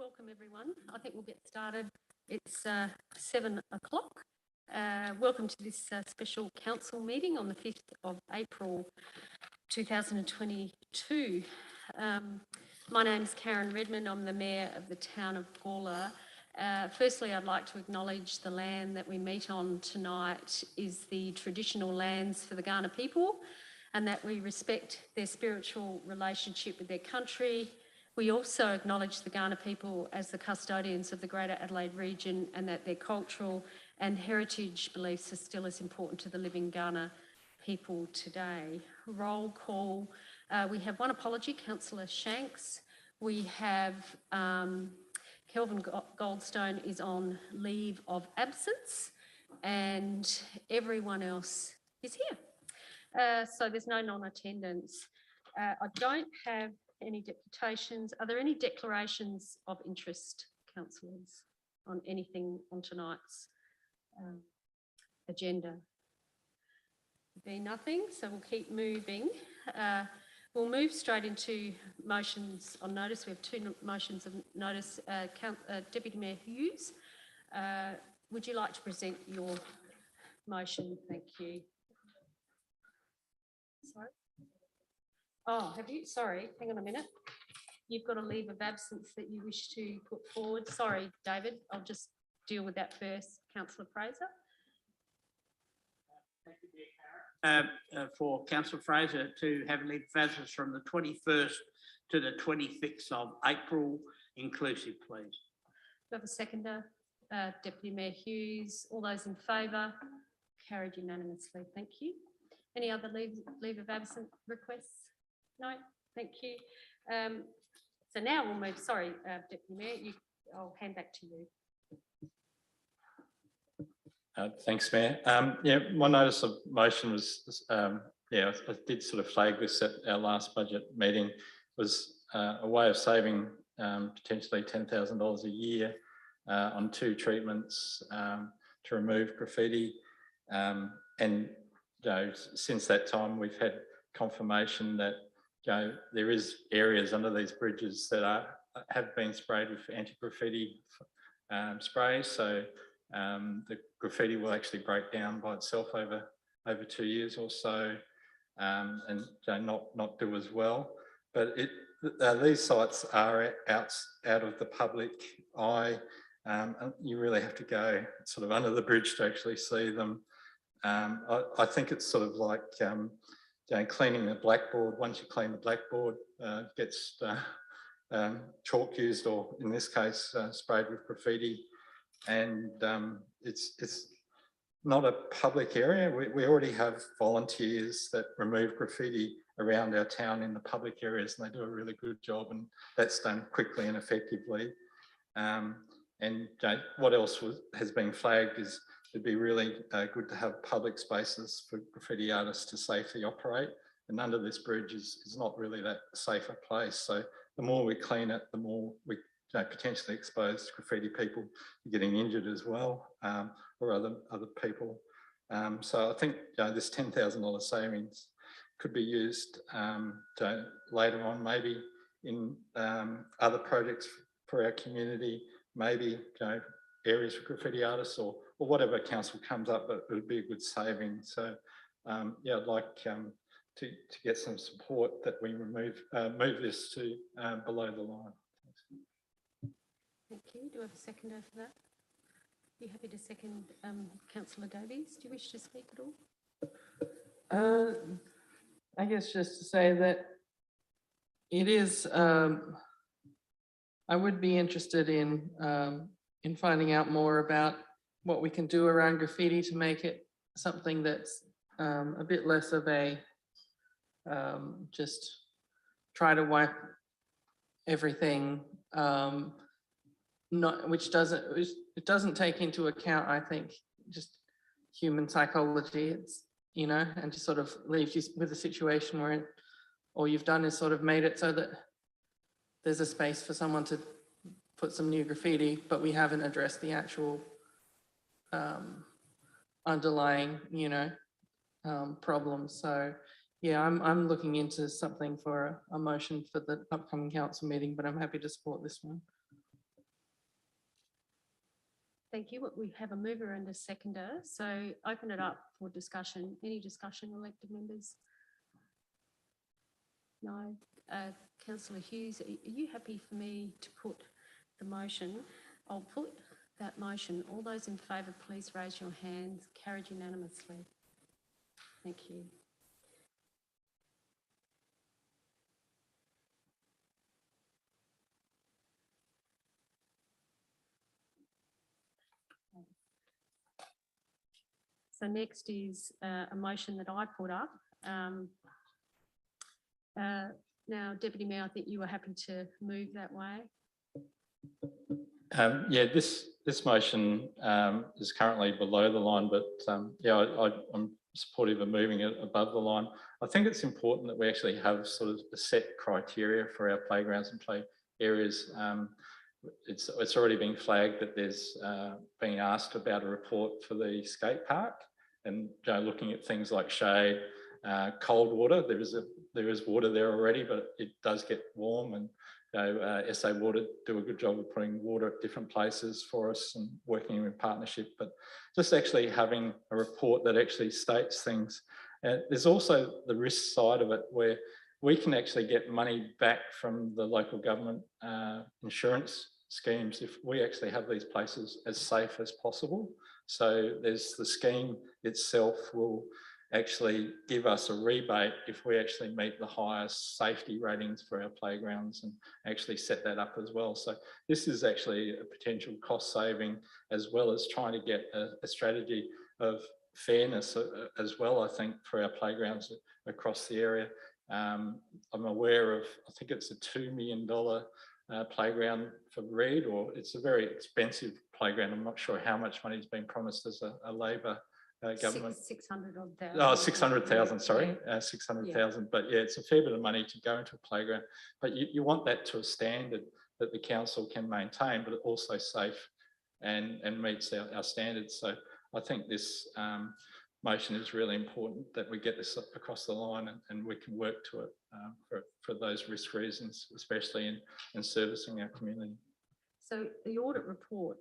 Welcome everyone. I think we'll get started. It's 7 o'clock. Welcome to this special council meeting on the 5th of April 2022. My name's Karen Redmond. I'm the Mayor of the town of Gawler. Firstly, I'd like to acknowledge the land that we meet on tonight is the traditional lands for the Kaurna people, and that we respect their spiritual relationship with their country. We also acknowledge the Kaurna people as the custodians of the Greater Adelaide region, and that their cultural and heritage beliefs are still as important to the living Kaurna people today. Roll call. We have one apology, Councillor Shanks. We have Kelvin Goldstone is on leave of absence, and everyone else is here. So there's no non-attendance. I don't have any deputations. Are there any declarations of interest, councillors, on anything on tonight's agenda? There'll be nothing, so we'll keep moving. We'll move straight into motions on notice. We have two motions of notice. Deputy Mayor Hughes, would you like to present your motion? Thank you. Sorry. Oh, have you? Sorry, hang on a minute. You've got a leave of absence that you wish to put forward. Sorry, David, I'll just deal with that first. Councillor Fraser. Thank you, Karen. For Councillor Fraser to have leave of absence from the 21st to the 26th of April, inclusive, please. Do you have a seconder? Deputy Mayor Hughes. All those in favour? Carried unanimously. Thank you. Any other leave of absence requests? No, thank you. So now we'll move, sorry, Deputy Mayor, I'll hand back to you. Thanks, Mayor. Yeah, my notice of motion was, I did sort of flag this at our last budget meeting, was a way of saving potentially $10,000 a year on 2 treatments to remove graffiti. And since that time, we've had confirmation that there is areas under these bridges that have been sprayed with anti-graffiti sprays. So the graffiti will actually break down by itself over 2 years or so, and not do as well. But these sites are out of the public eye. You really have to go sort of under the bridge to actually see them. I think it's sort of like cleaning the blackboard. Once you clean the blackboard, it gets chalk used, or in this case, sprayed with graffiti. And it's not a public area. We already have volunteers that remove graffiti around our town in the public areas, and they do a really good job, and that's done quickly and effectively. And what else has been flagged is it'd be really good to have public spaces for graffiti artists to safely operate, and under this bridge is not really that safer place. So the more we clean it, the more we potentially expose graffiti people to getting injured as well, or other people. So I think this $10,000 savings could be used later on, maybe in other projects for our community, maybe areas for graffiti artists, or whatever council comes up, but it would be a good saving. So yeah, I'd like to get some support that we move this to below the line. Thank you. Do I have a seconder for that? Are you happy to second Councillor Davies? Do you wish to speak at all? I guess just to say that it is, I would be interested in finding out more about what we can do around graffiti to make it something that's a bit less of a just try to wipe everything, it doesn't take into account, I think, just human psychology. It's, and just sort of leaves you with a situation where all you've done is sort of made it so that there's a space for someone to put some new graffiti, but we haven't addressed the actual underlying, problem. So yeah, I'm looking into something for a motion for the upcoming council meeting, but I'm happy to support this one. Thank you. We have a mover and a seconder, so open it up for discussion. Any discussion, elected members? No. Councillor Hughes, are you happy for me to put the motion? I'll put that motion. All those in favour, please raise your hands. Carried unanimously. Thank you. So next is a motion that I put up. Now, Deputy Mayor, I think you were happy to move that way. Yeah, this motion is currently below the line, but yeah, I'm supportive of moving it above the line. I think it's important that we actually have sort of a set criteria for our playgrounds and play areas. It's already been flagged that there's being asked about a report for the skate park, and looking at things like shade, cold water. There is water there already, but it does get warm, and SA Water do a good job of putting water at different places for us and working in partnership, but just actually having a report that actually states things. There's also the risk side of it, where we can actually get money back from the local government insurance schemes if we actually have these places as safe as possible. So there's the scheme itself will actually give us a rebate if we actually meet the highest safety ratings for our playgrounds, and actually set that up as well. So this is actually a potential cost saving, as well as trying to get a strategy of fairness as well, I think, for our playgrounds across the area. I'm aware of, I think it's a $2 million playground for Reed, or it's a very expensive playground. I'm not sure how much money has been promised as a Labor government. 600,000. Oh, 600,000, sorry, Yeah. 600,000. But yeah, it's a fair bit of money to go into a playground. But you want that to a standard that the council can maintain, but also safe and meets our standards. So I think this motion is really important, that we get this across the line, and we can work to it for those risk reasons, especially in servicing our community. So the audit report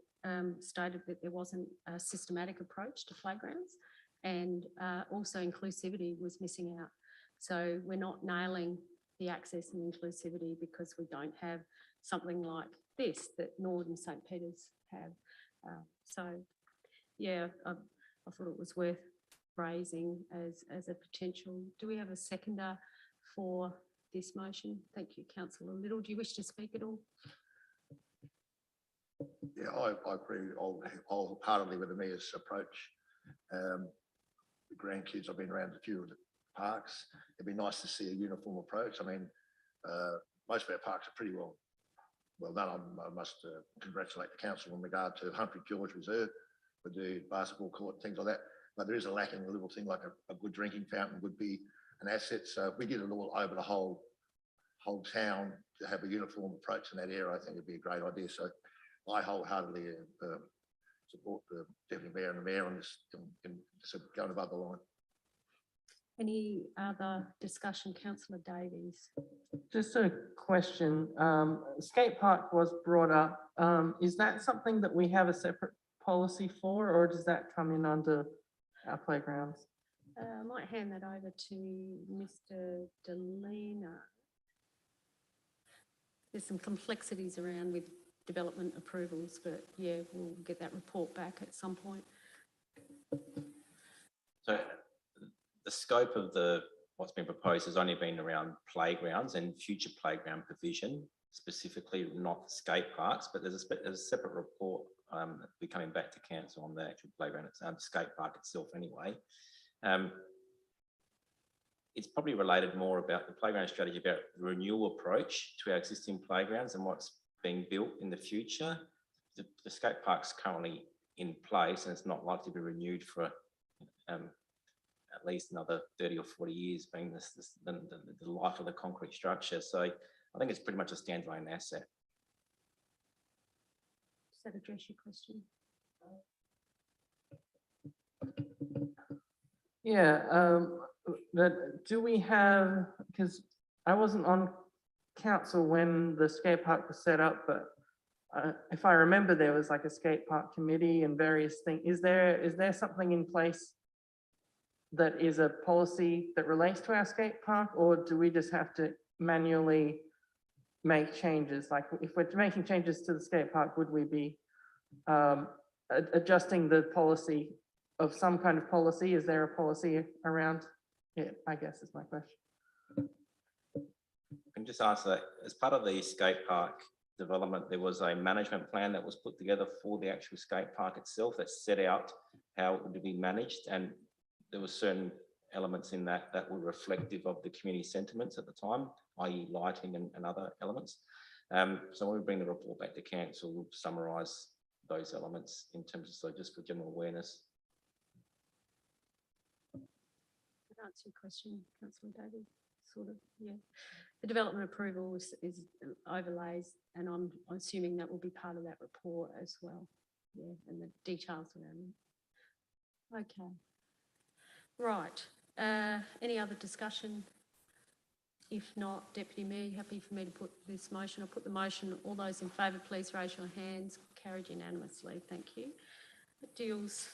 stated that there wasn't a systematic approach to playgrounds, and also inclusivity was missing out. So we're not nailing the access and inclusivity because we don't have something like this that Nord and St. Peter's have. So yeah, I thought it was worth raising as a potential. Do we have a seconder for this motion? Thank you, Councillor Little. Do you wish to speak at all? Yeah, I agree wholeheartedly with the Mayor's approach. The grandkids, I've been around a few of the parks. It'd be nice to see a uniform approach. I mean, most of our parks are pretty well done. I must congratulate the council in regard to Humphrey George Reserve with the basketball court, things like that. But there is a lacking a little thing like a good drinking fountain would be an asset. So if we did it all over the whole town to have a uniform approach in that area, I think it'd be a great idea. So I wholeheartedly support the Deputy Mayor and the Mayor on this, in going above the line. Any other discussion? Councillor Davies. Just a question. Skate park was brought up. Is that something that we have a separate policy for, or does that come in under our playgrounds? I might hand that over to Mr. Delena. There's some complexities around with development approvals, but yeah, we'll get that report back at some point. So the scope of what's been proposed has only been around playgrounds and future playground provision, specifically not skate parks, but there's a separate report that'll be coming back to council on the actual playground, skate park itself anyway. It's probably related more about the playground strategy, about the renewal approach to our existing playgrounds and what's being built in the future. The skate park's currently in place, and it's not likely to be renewed for at least another 30 or 40 years, being the life of the concrete structure. So I think it's pretty much a standalone asset. Does that address your question? Yeah, but do we have, because I wasn't on council when the skate park was set up, but if I remember, there was like a skate park committee and various things. Is there something in place that is a policy that relates to our skate park, or do we just have to manually make changes? Like if we're making changes to the skate park, would we be adjusting the policy of some kind of policy? Is there a policy around it, I guess is my question. I can just answer that. As part of the skate park development, there was a management plan that was put together for the actual skate park itself that set out how it would be managed, and there were certain elements in that that were reflective of the community sentiments at the time, i.e. lighting and other elements. So when we bring the report back to council, we'll summarise those elements in terms of, so just for general awareness. That answer your question, Councillor David, sort of, yeah. The development approval is overlays, and I'm assuming that will be part of that report as well. Yeah, and the details around it. Okay. Right. Any other discussion? If not, Deputy Mayor, you happy for me to put this motion? I'll put the motion. All those in favour, please raise your hands. Carried unanimously. Thank you. It deals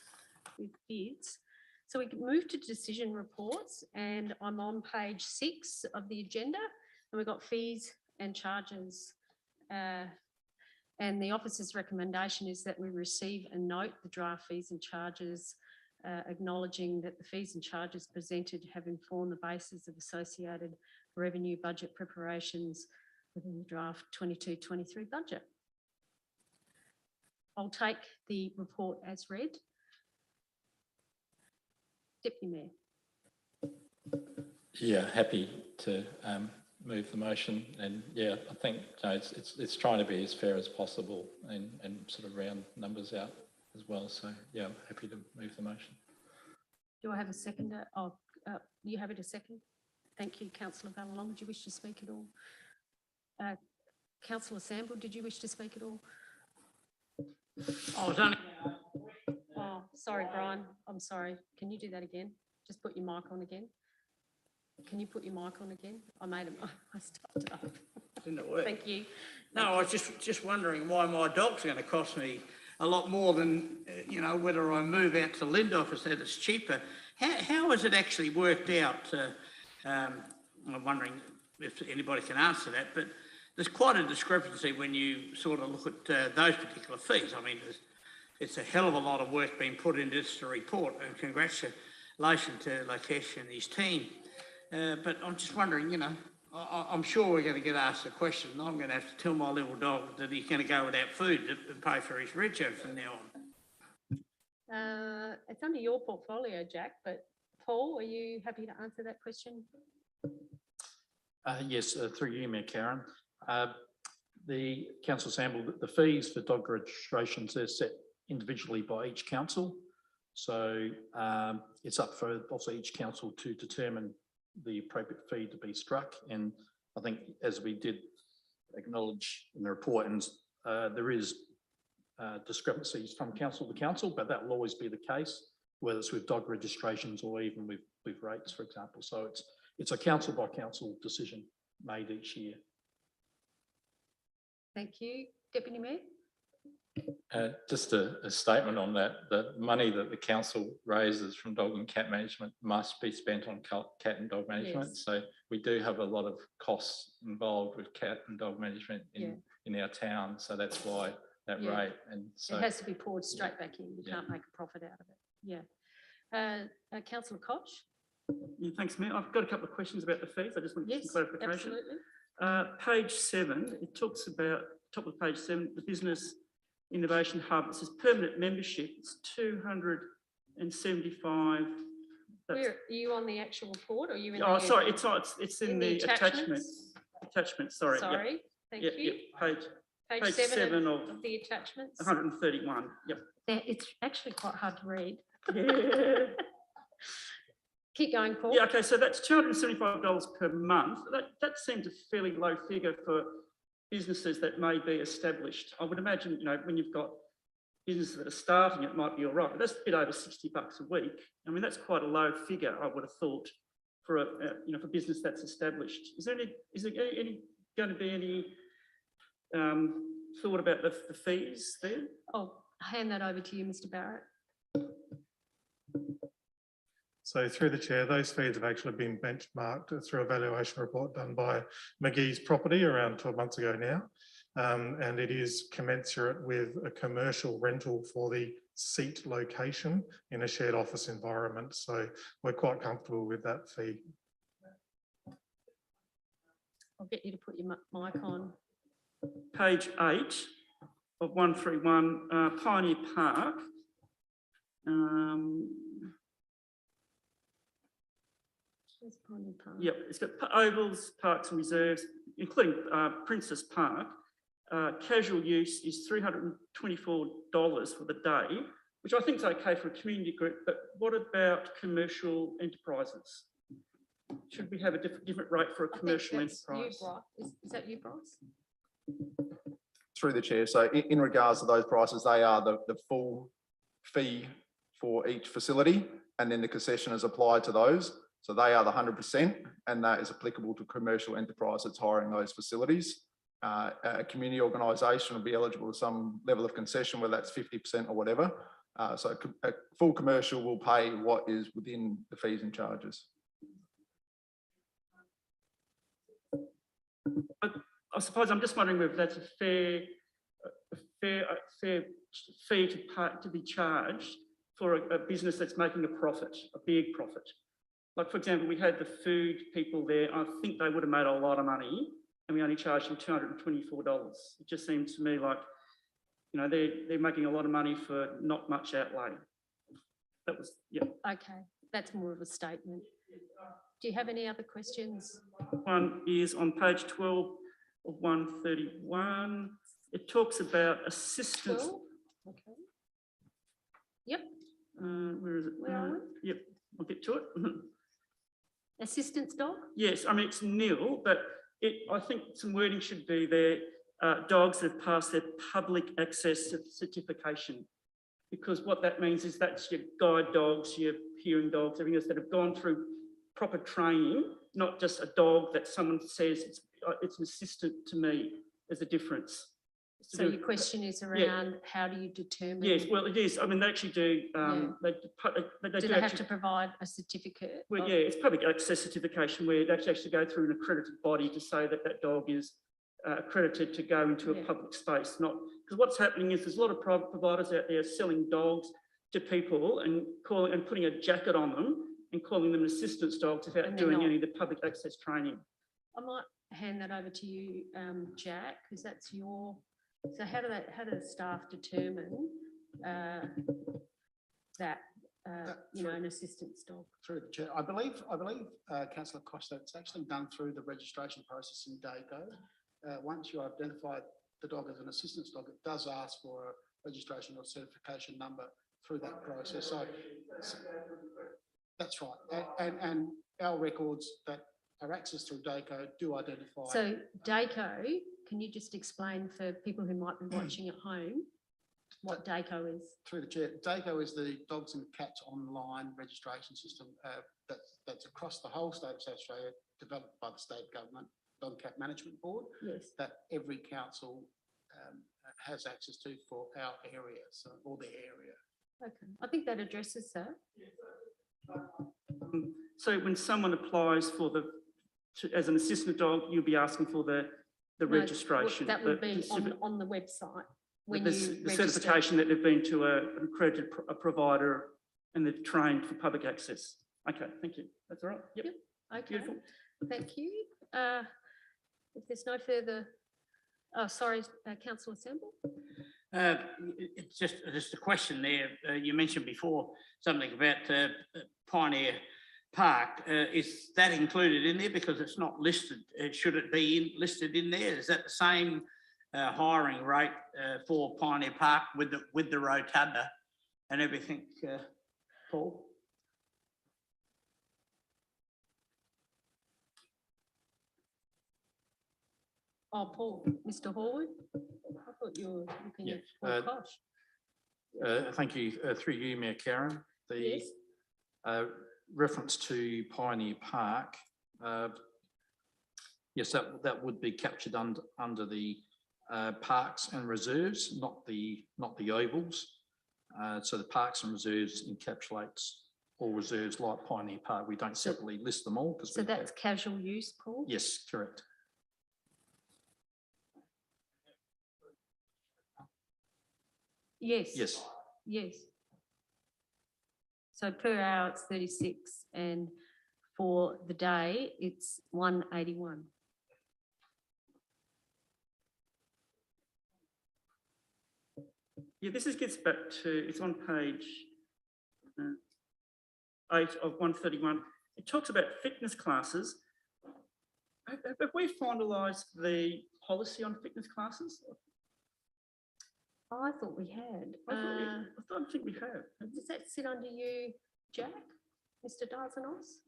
with bids. So we can move to decision reports, and I'm on page 6 of the agenda, and we've got fees and charges. And the officer's recommendation is that we receive and note the draft fees and charges, acknowledging that the fees and charges presented have informed the basis of associated revenue budget preparations within the draft 22-23 budget. I'll take the report as read. Deputy Mayor. Yeah, happy to move the motion, and yeah, I think it's trying to be as fair as possible and sort of round numbers out as well. So yeah, I'm happy to move the motion. Do I have a seconder? Oh, you happy to second? Thank you, Councillor Vallalong. Did you wish to speak at all? Councillor Sample, did you wish to speak at all? I was only, Oh, sorry, Brian. I'm sorry. Can you do that again? Just put your mic on again. Can you put your mic on again? I made it. I stuffed it up. didn't it work? Thank you. No, I was just wondering why my dog's going to cost me a lot more than, you know, whether I move out to Lindorf or said it's cheaper. How has it actually worked out? I'm wondering if anybody can answer that, but there's quite a discrepancy when you sort of look at those particular fees. I mean, it's a hell of a lot of work being put into this report, and congratulations to Lakesh and his team. But I'm just wondering, you know, I'm sure we're going to get asked a question, and I'm going to have to tell my little dog that he's going to go without food to pay for his rego from now on. It's under your portfolio, Jack, but Paul, are you happy to answer that question? Yes, through you, Mayor Karen. The council sample, the fees for dog registrations are set individually by each council. So it's up for also each council to determine the appropriate fee to be struck. And I think, as we did acknowledge in the report, and there is discrepancies from council to council, but that will always be the case, whether it's with dog registrations or even with rates, for example. So it's a council by council decision made each year. Thank you. Deputy Mayor? Just a statement on that. The money that the council raises from dog and cat management must be spent on cat and dog management. Yes. So we do have a lot of costs involved with cat and dog management in our town. So that's why that rate. And so it has to be poured straight back in. You can't make a profit out of it. Yeah. Councillor Koch? Yeah, thanks, Mayor. I've got a couple of questions about the fees. I just want some clarification. Absolutely. Page 7, it talks about, top of page 7, the Business Innovation Hub. It says permanent membership. It's 275. Where, are you on the actual report, or are you in Oh, the, sorry, it's in the attachments. attachments? Sorry. Sorry, Yep. thank Yep, you. yep. Page 7 of the attachments. 131. Yep. It's actually quite hard to read. Yeah. Keep going, Paul. Yeah, okay, so that's $275 per month. That seems a fairly low figure for businesses that may be established. I would imagine, you know, when you've got businesses that are starting, it might be all right, but that's a bit over $60 a week. I mean, that's quite a low figure, I would have thought, for a you know, for business that's established. Is there going to be any thought about the fees there? I'll hand that over to you, Mr Barrett. So through the chair, those fees have actually been benchmarked through a valuation report done by McGee's Property around 12 months ago now. And it is commensurate with a commercial rental for the seat location in a shared office environment. So we're quite comfortable with that fee. I'll get you to put your mic on. Page 8 of 131, Pioneer Park. Where's Pioneer Park? Yep, it's got ovals, parks and reserves, including Princess Park. Casual use is $324 for the day, which I think is okay for a community group, but what about commercial enterprises? Should we have a different rate for a commercial enterprise? Is that you, Bryce? Through the chair. So in regards to those prices, they are the full fee for each facility, and then the concession is applied to those. So they are the 100%, and that is applicable to commercial enterprise that's hiring those facilities. A community organisation will be eligible to some level of concession, whether that's 50% or whatever. So a full commercial will pay what is within the fees and charges. I suppose I'm just wondering whether that's a fair fee to be charged for a business that's making a profit, a big profit. Like, for example, we had the food people there. I think they would have made a lot of money, and we only charged them $224. It just seems to me like, you know, they're making a lot of money for not much outlay. That was, yeah. Okay, that's more of a statement. Do you have any other questions? One is on page 12 of 131. It talks about assistance. 12? Okay. Yep. Where is it? Where are we? Yep, I'll get to it. Assistance dog? Yes, I mean, it's nil, but I think some wording should be there. Dogs that have passed their public access certification, because what that means is that's your guide dogs, your hearing dogs, everything else that have gone through proper training, not just a dog that someone says it's an assistant to me. There's a difference. So your question is around how do you determine? Yes, well, it is. I mean, they actually do. Do they have to provide a certificate? Well, yeah, it's public access certification where they actually go through an accredited body to say that that dog is accredited to go into a public space. Not because what's happening is there's a lot of private providers out there selling dogs to people and putting a jacket on them and calling them assistance dogs without doing any of the public access training. I might hand that over to you, Jack, because that's your. So how do the staff determine that you know, an assistance dog? Through the chair, I believe, Councillor Costa, it's actually done through the registration process in DACO. Once you identify the dog as an assistance dog, it does ask for a registration or certification number through that process. So that's right, and our records that are accessed through DACO do identify. So DACO, can you just explain for people who might be watching at home what DACO is? Through the chair, DACO is the Dogs and Cats online registration system that's across the whole state of South Australia, developed by the state government, Dog and Cat Management Board, that every council has access to for our area, so or their area. Okay, I think that addresses that. So when someone applies for as an assistant dog, you'll be asking for the registration. That would be on the website. When the you certification that they've been to an accredited provider and they've trained for public access. Okay, thank you. That's all right. Yep. Okay. Beautiful. Thank you. If there's no further, oh, sorry, Councillor Semple. It's just a question there. You mentioned before something about Pioneer Park. Is that included in there because it's not listed? Should it be listed in there? Is that the same hiring rate for Pioneer Park with the rotunda and everything, Paul? Oh, Paul, Mr. Horwood. I thought you were looking at Paul Kosh. Thank you. Through you, Mayor Karen. The reference to Pioneer Park, yes, that would be captured under the parks and reserves, not the ovals. So the parks and reserves encapsulates all reserves like Pioneer Park. We don't separately list them all because So that's casual use, Paul? Yes, correct. Yes. Yes. Yes. So per hour it's 36 and for the day it's 181. Yeah, gets back to, it's on page 8 of 131. It talks about fitness classes. Have we finalised the policy on fitness classes? Oh, I thought we had. I don't think we have. Does that sit under you, Jack? Mr. Darzanos?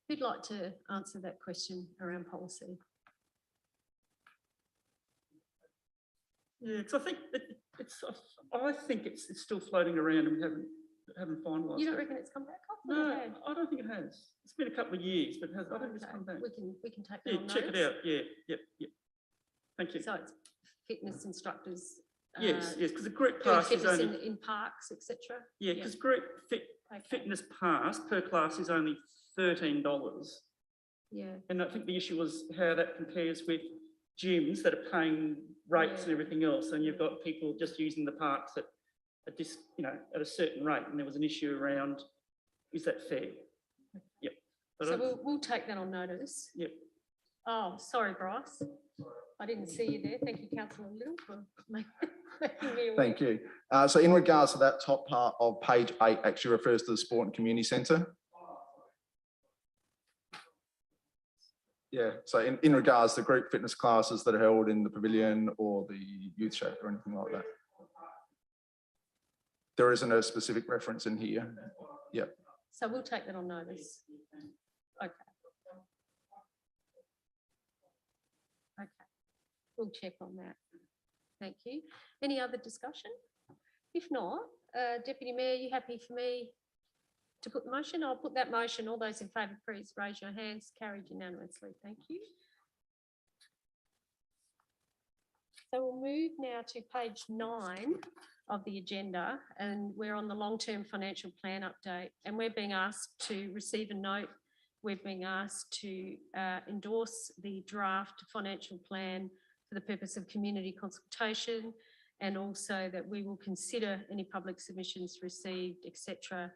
Who'd like to answer that question around policy? Yeah, because I think it's still floating around and we haven't finalised. You don't it. reckon it's come back off? No, I don't think it has. It's been a couple of years, but I don't think it's come back. We can take that Yeah, on check notice. it out. Yeah, yep. Thank you. So it's fitness instructors. Yes, because the group doing pass is fitness only in parks, etc. yeah, because group fitness pass per class is only $13. Yeah. And I think the issue was how that compares with gyms that are paying rates and everything else, and you've got people just using the parks at this, at a certain rate, and there was an issue around, is that fair? Yep. But So we'll take that on notice. Yep. Oh, sorry, Bryce. I didn't see you there. Thank you, Councillor Little, for making me aware. Thank you. So in regards to that top part of page 8, actually refers to the Sport and Community Centre. Yeah, so in regards to group fitness classes that are held in the pavilion or the youth shape or anything like that. There isn't a specific reference in here. Yep. So we'll take that on notice. Okay. Okay. We'll check on that. Thank you. Any other discussion? If not, Deputy Mayor, you happy for me to put the motion? I'll put that motion. All those in favour, please raise your hands. Carried unanimously. Thank you. So we'll move now to page 9 of the agenda, and we're on the long-term financial plan update, and we're being asked to receive a note. We're being asked to endorse the draft financial plan for the purpose of community consultation, and also that we will consider any public submissions received, etc.,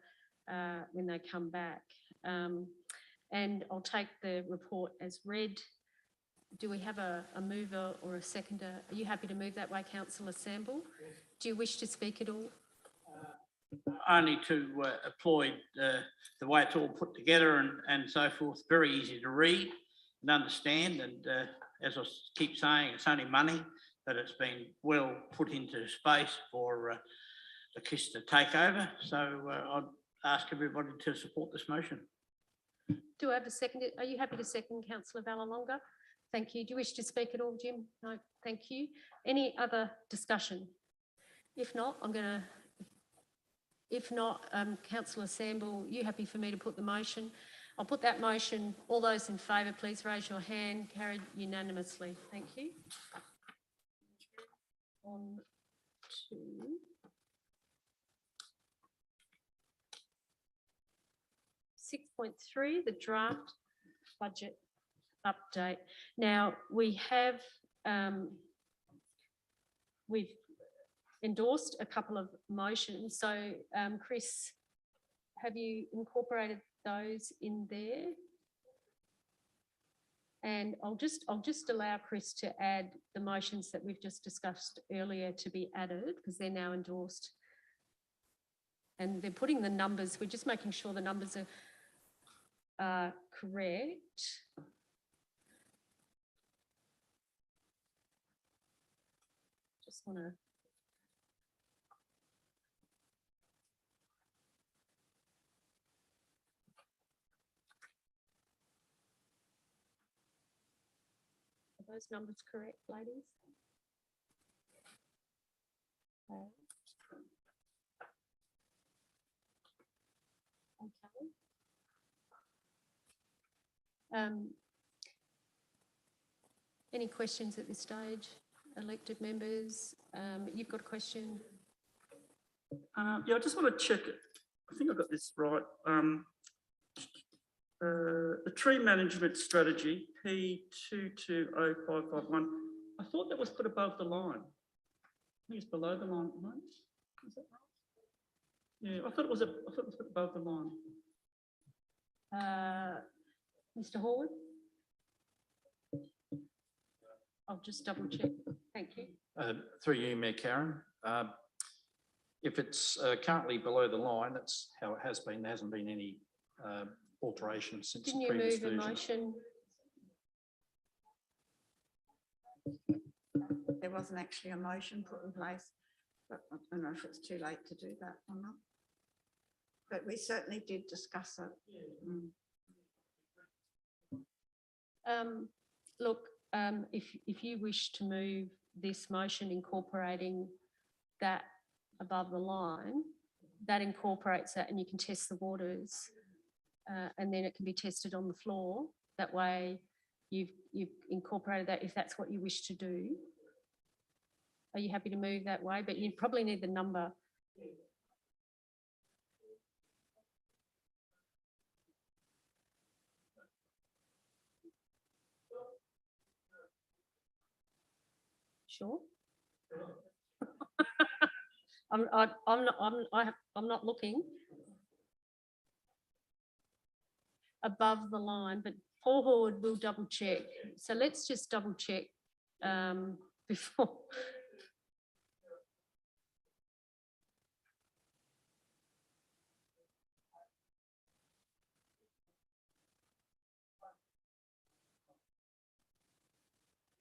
when they come back. And I'll take the report as read. Do we have a mover or a seconder? Are you happy to move that way, Councillor Samble? Do you wish to speak at all? Only to applaud the way it's all put together and so forth. Very easy to read and understand. And as I keep saying, it's only money, but it's been well put into space for the KISS to take over. So I'd ask everybody to support this motion. Do I have a second? Are you happy to second, Councillor Vallelonga? Thank you. Do you wish to speak at all, Jim? No, thank you. Any other discussion? If not, Councillor Samble, you happy for me to put the motion? I'll put that motion. All those in favour, please raise your hand. Carried unanimously. Thank you. On to 6.3, the draft budget update. Now we have we've endorsed a couple of motions. So Chris, have you incorporated those in there? And I'll just allow Chris to add the motions that we've just discussed earlier to be added, because they're now endorsed. And they're putting the numbers, we're just making sure the numbers are correct. Just want to are those numbers correct, ladies? Okay. Okay. Any questions at this stage? elected members. You've got a question? Yeah, I just want to check. I think I got this right. The tree management strategy, P220551. I thought that was put above the line. I think it's below the line at the moment. Is that right? Yeah, I thought it was put above the line. Mr. Horwood? I'll just double check. Thank you. Through you, Mayor Karen. If it's currently below the line, that's how it has been. There hasn't been any alteration since Didn't the you previous move a version. motion? There wasn't actually a motion put in place, but I don't know if it's too late to do that or not. But we certainly did discuss it. Look, if you wish to move this motion incorporating that above the line, that incorporates that and you can test the waters and then it can be tested on the floor. That way you've incorporated that if that's what you wish to do. Are you happy to move that way? But you probably need the number. Sure. I'm not looking above the line, but Paul Horde will double check. So let's just double check before.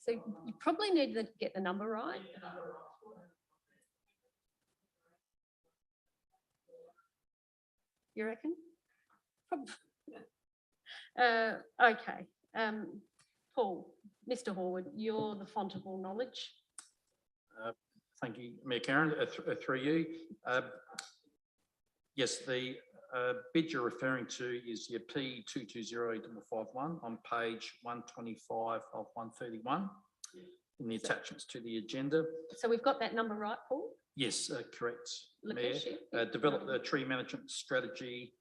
So you probably need to get the number right. You reckon? Okay. Paul, Mr. Horwood, you're the font of all knowledge. Thank you, Mayor Karen, through you. Yes, the bid you're referring to is your P220551 on page 125 of 131 in the attachments to the agenda. So we've got that number right, Paul? Yes, correct, Location. Mayor. Develop the tree management strategy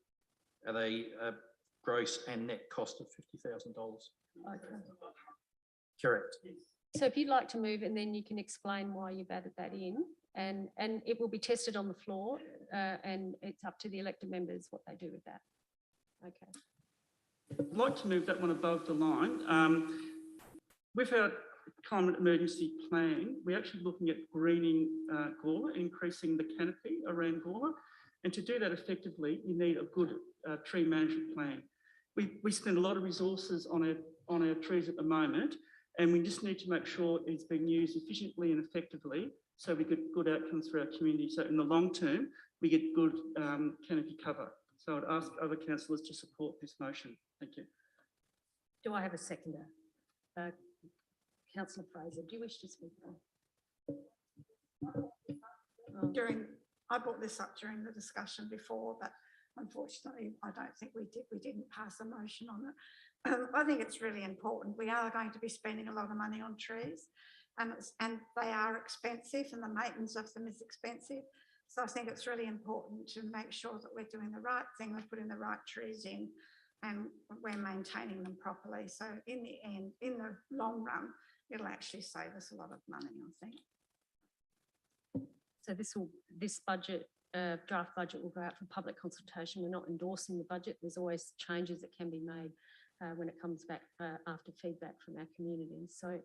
at a gross and net cost of $50,000. Okay. Correct. So if you'd like to move and then you can explain why you've added that in and it will be tested on the floor and it's up to the elected members what they do with that. Okay. I'd like to move that one above the line. With our climate emergency plan, we're actually looking at greening Gawler, increasing the canopy around Gawler. And to do that effectively, you need a good tree management plan. We spend a lot of resources on our trees at the moment, and we just need to make sure it's being used efficiently and effectively so we get good outcomes for our community. So in the long term, we get good canopy cover. So I'd ask other councillors to support this motion. Thank you. Do I have a seconder? Councillor Fraser, do you wish to speak on? I brought this up during the discussion before, but unfortunately, I don't think we didn't pass a motion on it. I think it's really important. We are going to be spending a lot of money on trees and they are expensive and the maintenance of them is expensive. So I think it's really important to make sure that we're doing the right thing, we're putting the right trees in and we're maintaining them properly. So in the end, in the long run, it'll actually save us a lot of money, I think. So this budget, draft budget will go out for public consultation. We're not endorsing the budget. There's always changes that can be made when it comes back after feedback from our community. So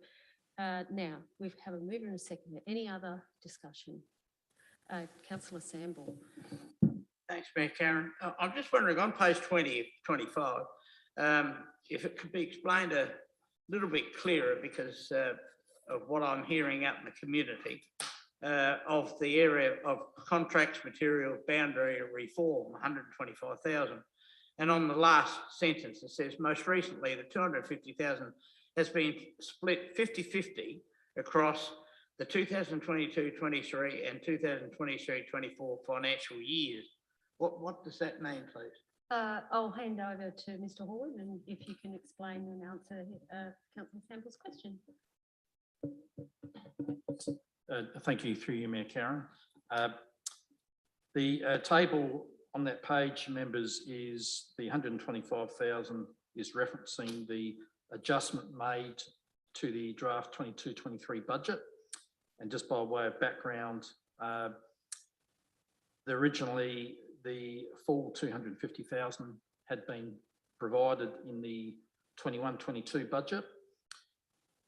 now we have a mover and a seconder. Any other discussion? Councillor Samble. Thanks, Mayor Karen. I'm just wondering on page 25, if it could be explained a little bit clearer because of what I'm hearing out in the community of the area of contracts, material, boundary reform, 125,000. And on the last sentence, it says most recently the 250,000 has been split 50-50 across the 2022-23 and 2023-24 financial years. What does that mean, please? I'll hand over to Mr. Horwood and if you can explain and answer Councillor Sample's question. Thank you, through you, Mayor Karen. The table on that page, members, is the 125,000 is referencing the adjustment made to the draft 22-23 budget. And just by way of background, originally the full 250,000 had been provided in the 21-22 budget.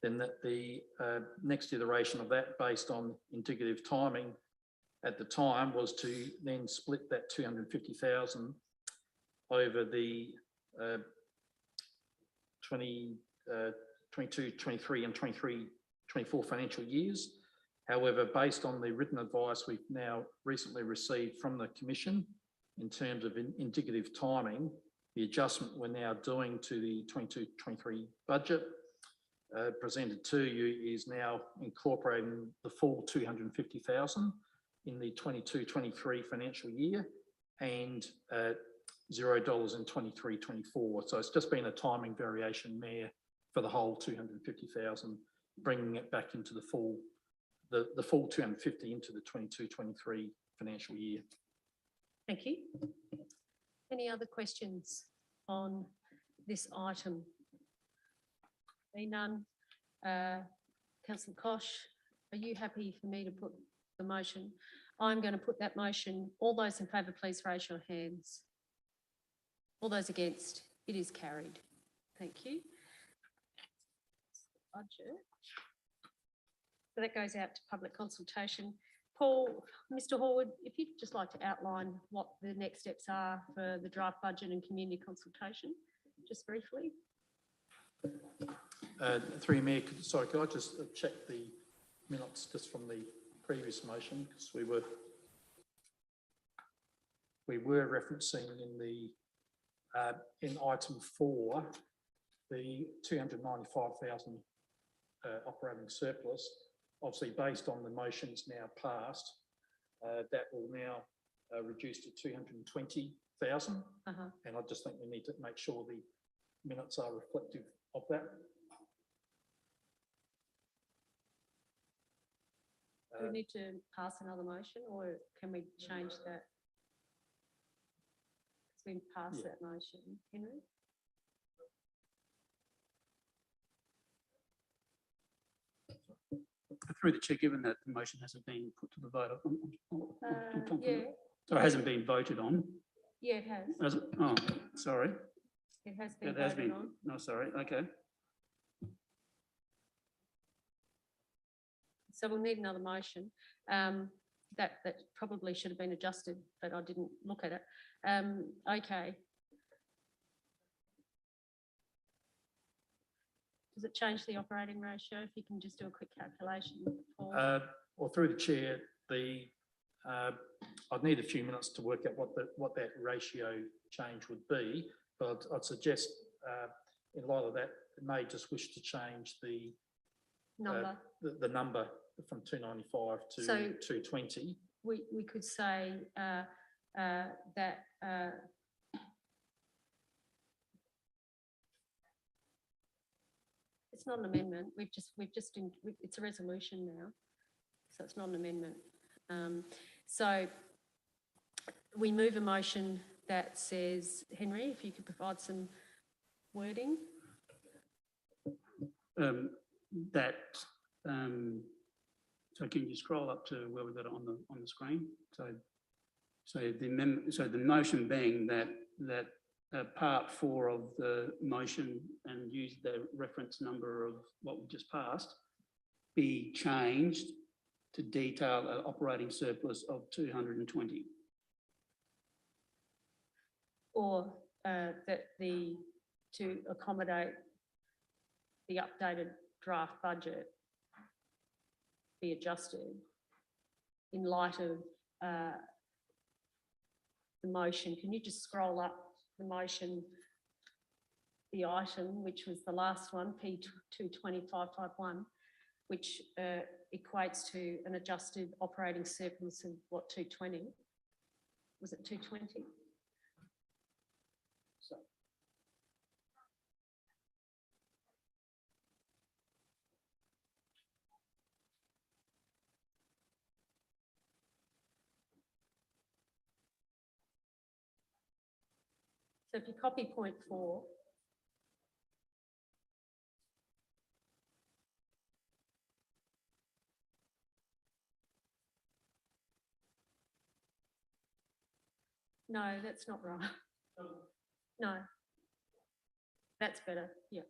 Then that the next iteration of that, based on indicative timing at the time, was to then split that 250,000 over the 22, 23 and 23, 24 financial years. However, based on the written advice we've now recently received from the Commission in terms of indicative timing, the adjustment we're now doing to the 22-23 budget presented to you is now incorporating the full 250,000 in the 22-23 financial year and $0 in 23-24. So it's just been a timing variation, Mayor, for the whole 250,000, bringing it back into the full 250 into the 22-23 financial year. Thank you. Any other questions on this item? Be none. Councillor Koch, are you happy for me to put the motion? I'm going to put that motion. All those in favour, please raise your hands. All those against, it is carried. Thank you. Budget. So that goes out to public consultation. Paul, Mr. Horwood, if you'd just like to outline what the next steps are for the draft budget and community consultation, just briefly. Through you, Mayor, sorry, could I just check the minutes just from the previous motion, because we were referencing in the in item 4 the 295,000 operating surplus. Obviously, based on the motions now passed, that will now reduce to 220,000. And I just think we need to make sure the minutes are reflective of that. Do we need to pass another motion, or can we change that? Because we passed that motion, Henry. Through the chair, given that the motion hasn't been put to the vote, Yeah. So it hasn't been voted on. Yeah, it has. Has it? Oh, sorry. It has been It has voted been. on. No, sorry. Okay. So we'll need another motion. That probably should have been adjusted, but I didn't look at it. Okay. Does it change the operating ratio? If you can just do a quick calculation. Or through the chair, I'd need a few minutes to work out what that ratio change would be, but I'd suggest in light of that, it may just wish to change the number. The number from 295 to So 220. We could say that it's not an amendment. It's a resolution now, so it's not an amendment. So we move a motion that says, Henry, if you could provide some wording. So can you scroll up to where we've got it on the screen? So the motion being that part 4 of the motion, and use the reference number of what we just passed, be changed to detail an operating surplus of 220. Or to accommodate the updated draft budget be adjusted in light of the motion. Can you just scroll up the motion, the item, which was the last one, P220551, which equates to an adjusted operating surplus of what, 220? Was it 220? So. So if you copy point 4, no, that's not right. No, that's better. Yeah.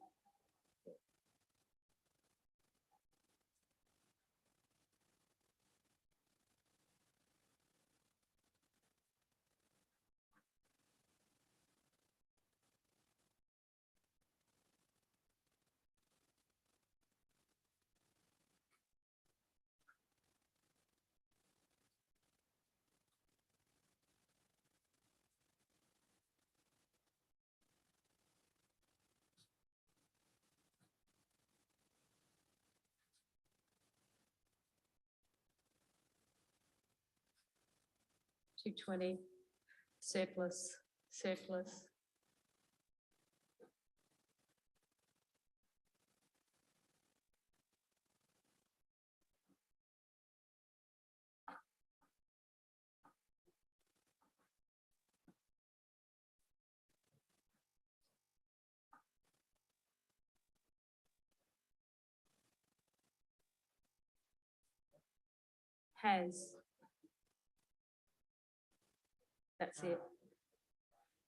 $220 surplus, surplus. Has. That's it.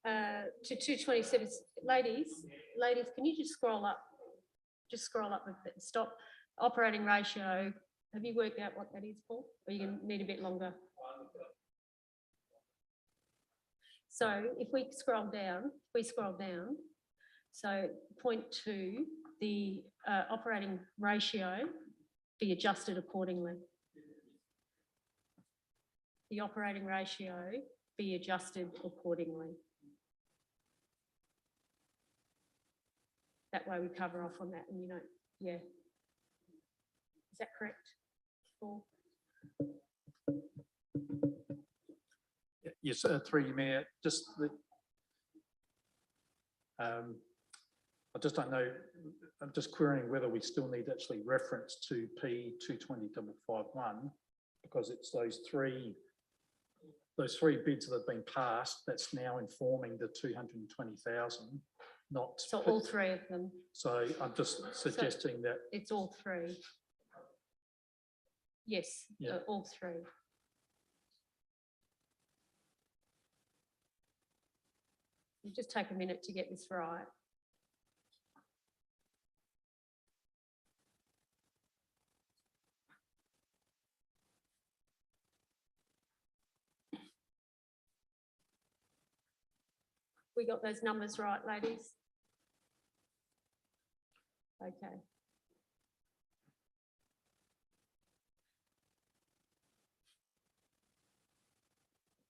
To 227, ladies, can you just scroll up? Just scroll up with it. Stop. Operating ratio. Have you worked out what that is, Paul? Or are you going to need a bit longer? So if we scroll down, so point 2, the operating ratio be adjusted accordingly. The operating ratio be adjusted accordingly. That way we cover off on that and you know, yeah. Is that correct, Paul? Yes, through you, Mayor, just the, I just don't know, I'm just querying whether we still need actually reference to P220551 because it's those three bids that have been passed that's now informing the 220,000, not. So all 3 of them. So I'm just suggesting that. It's all 3. Yes, Yeah. All 3. You just take a minute to get this right. We got those numbers right, ladies? Okay.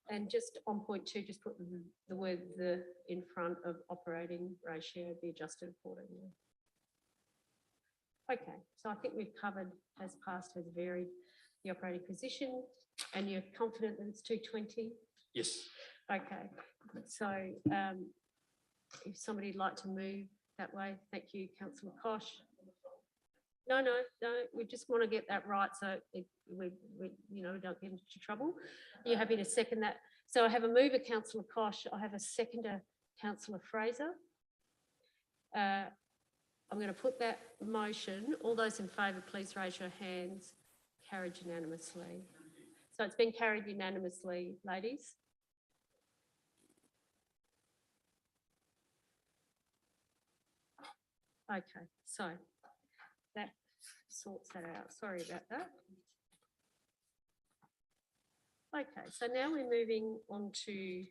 And just on point 2, just put the word "the" in front of operating ratio be adjusted accordingly. Okay, so I think we've covered has passed, has varied the operating position, and you're confident that it's 220? Yes. Okay, so if somebody'd like to move that way, thank you, Councillor Koch. No, we just want to get that right so we don't get into trouble. You're happy to second that? So I have a mover, Councillor Koch. I have a seconder, Councillor Fraser. I'm going to put that motion. All those in favour, please raise your hands. Carried unanimously. So it's been carried unanimously, ladies. Okay, so that sorts that out. Sorry about that. Okay, so now we're moving on to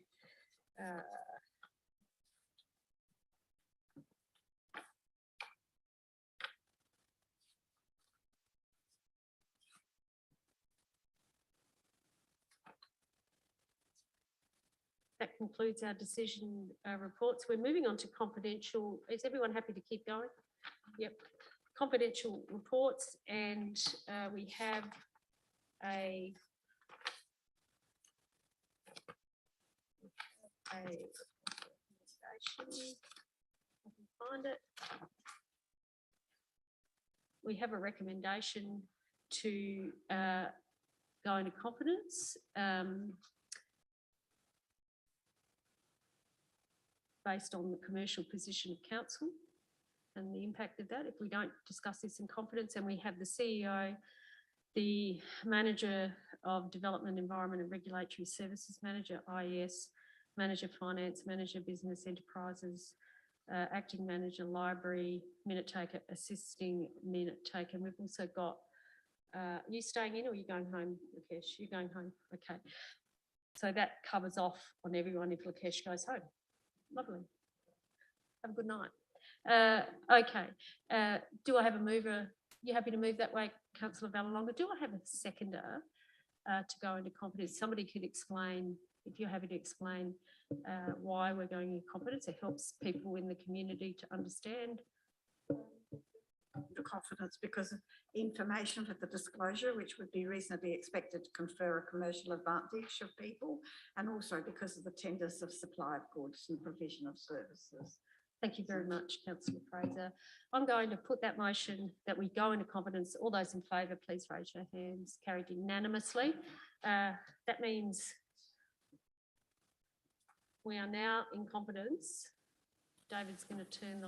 that concludes our decision reports. We're moving on to confidential. Is everyone happy to keep going? Yep. Confidential reports, and we have a recommendation. I can find it. We have a recommendation to go into confidence. based on the commercial position of council and the impact of that. If we don't discuss this in confidence, and we have the CEO, the Manager of Development, Environment and Regulatory Services Manager, IES, Manager Finance, Manager Business Enterprises, Acting Manager Library, Minute Taker, Assisting Minute Taker. We've also got, you staying in or are you going home, Lakesh? You're going home, okay. So that covers off on everyone if Lakesh goes home. Lovely. Have a good night. Okay, do I have a mover? You happy to move that way, Councillor Vallelonga? Do I have a seconder to go into competence? Somebody could explain, if you're happy to explain why we're going in competence. It helps people in the community to understand. The confidence because of information for the disclosure, which would be reasonably expected to confer a commercial advantage of people, and also because of the tenders of supply of goods and provision of services. Thank you very much, Councillor Fraser. I'm going to put that motion that we go into competence. All those in favour, please raise your hands. Carried unanimously. That means we are now in competence. David's going to turn the